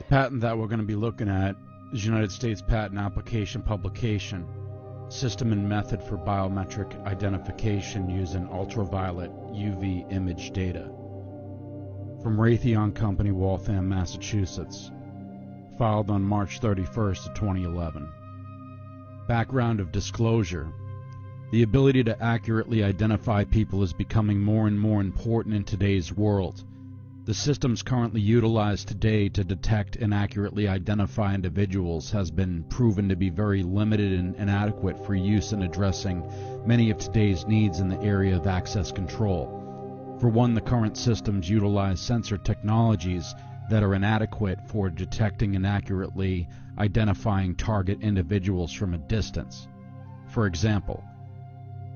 Patent that we're going to be looking at is United States Patent Application Publication, System and Method for Biometric Identification using Ultraviolet UV Image Data. From Raytheon Company, Waltham, Massachusetts. Filed on March 31st of 2011. Background of disclosure. The ability to accurately identify people is becoming more and more important in today's world. The systems currently utilized today to detect and accurately identify individuals has been proven to be very limited and inadequate for use in addressing many of today's needs in the area of access control. For one, the current systems utilize sensor technologies that are inadequate for detecting and accurately identifying target individuals from a distance. For example,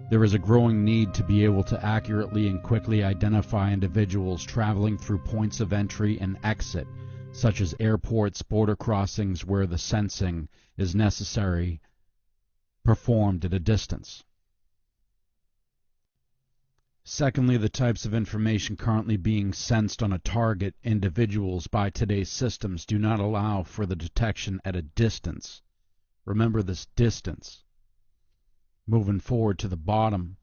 there is a growing need to be able to accurately and quickly identify individuals traveling through points of entry and exit, such as airports, border crossings where the sensing is necessary, performed at a distance. Secondly, the types of information currently being sensed on a target individuals by today's systems do not allow for the detection at a distance. Remember this distance. Moving forward to the bottom.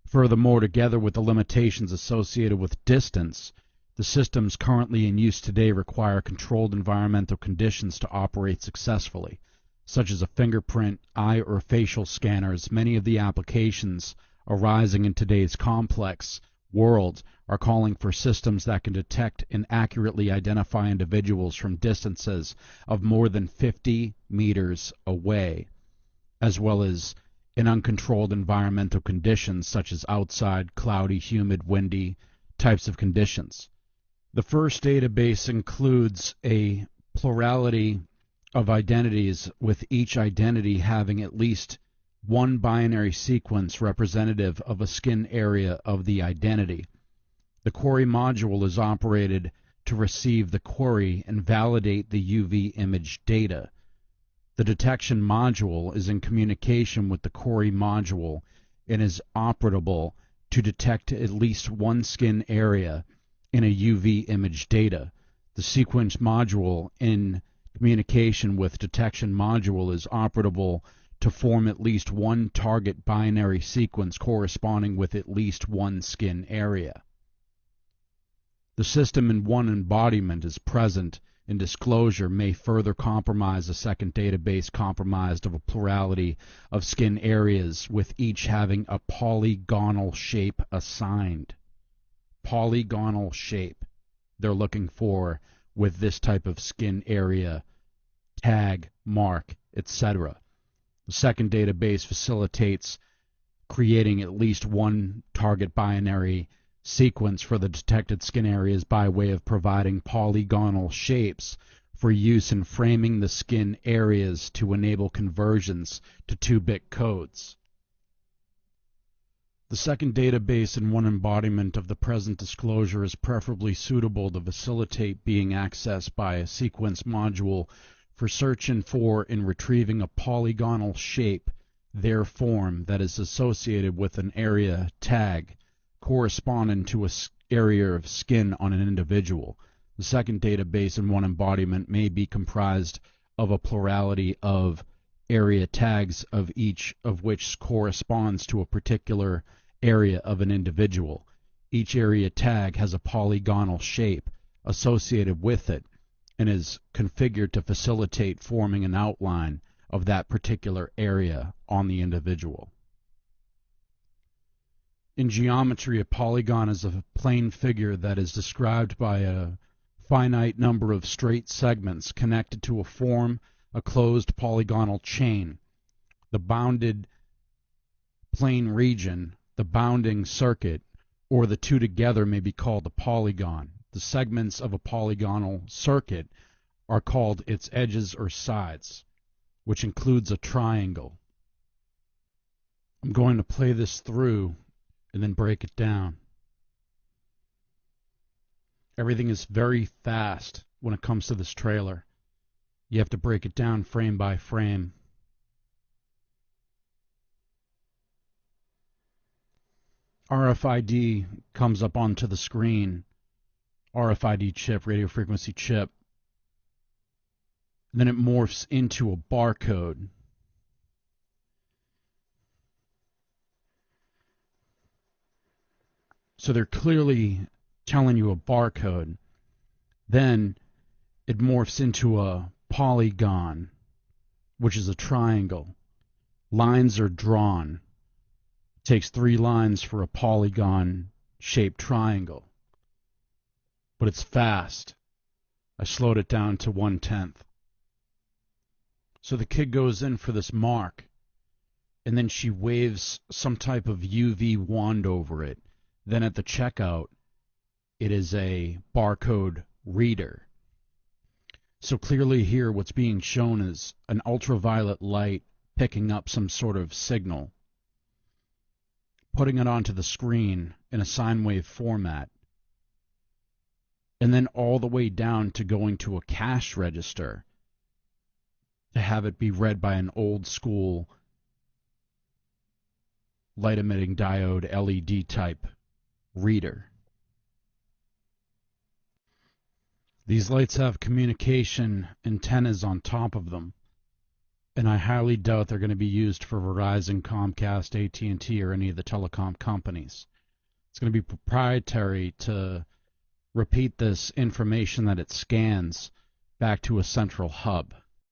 Furthermore, together with the limitations associated with distance, the systems currently in use today require controlled environmental conditions to operate successfully, such as a fingerprint, eye, or facial scanners. Many of the applications arising in today's complex world are calling for systems that can detect and accurately identify individuals from distances of more than 50 meters away, as well as in uncontrolled environmental conditions such as outside, cloudy, humid, windy types of conditions. The first database includes a plurality of identities, with each identity having at least one binary sequence representative of a skin area of the identity. The query module is operated to receive the query and validate the UV image data. The detection module is in communication with the query module and is operable to detect at least one skin area in a UV image data. The sequence module in communication with detection module is operable to form at least one target binary sequence corresponding with at least one skin area. The system in one embodiment is present, and disclosure may further compromise a second database comprised of a plurality of skin areas, with each having a polygonal shape assigned. Polygonal shape they're looking for with this type of skin area, tag, mark, etc. The second database facilitates creating at least one target binary sequence for the detected skin areas by way of providing polygonal shapes for use in framing the skin areas to enable conversions to 2-bit codes. The second database in one embodiment of the present disclosure is preferably suitable to facilitate being accessed by a sequence module for searching for and retrieving a polygonal shape, their form, that is associated with an area tag corresponding to an area of skin on an individual. The second database in one embodiment may be comprised of a plurality of area tags, of each of which corresponds to a particular area of an individual. Each area tag has a polygonal shape associated with it and is configured to facilitate forming an outline of that particular area on the individual. In geometry, a polygon is a plane figure that is described by a finite number of straight segments connected to a closed polygonal chain. The bounded plane region, the bounding circuit, or the two together may be called a polygon. The segments of a polygonal circuit are called its edges or sides, which includes a triangle. I'm going to play this through and then break it down. Everything is very fast when it comes to this trailer. You have to break it down frame by frame. RFID comes up onto the screen. RFID chip, radio frequency chip. And then it morphs into a barcode. So they're clearly telling you a barcode. Then it morphs into a polygon, which is a triangle. Lines are drawn. It takes 3 lines for a polygon-shaped triangle. But it's fast. I slowed it down to 1/10. So the kid goes in for this mark, and then she waves some type of UV wand over it. Then at the checkout, it is a barcode reader. So clearly here what's being shown is an ultraviolet light picking up some sort of signal, putting it onto the screen in a sine wave format, and then all the way down to going to a cash register to have it be read by an old school light emitting diode LED type reader. These lights have communication antennas on top of them, and I highly doubt they're going to be used for Verizon, Comcast, AT&T, or any of the telecom companies. It's going to be proprietary to repeat this information that it scans back to a central hub.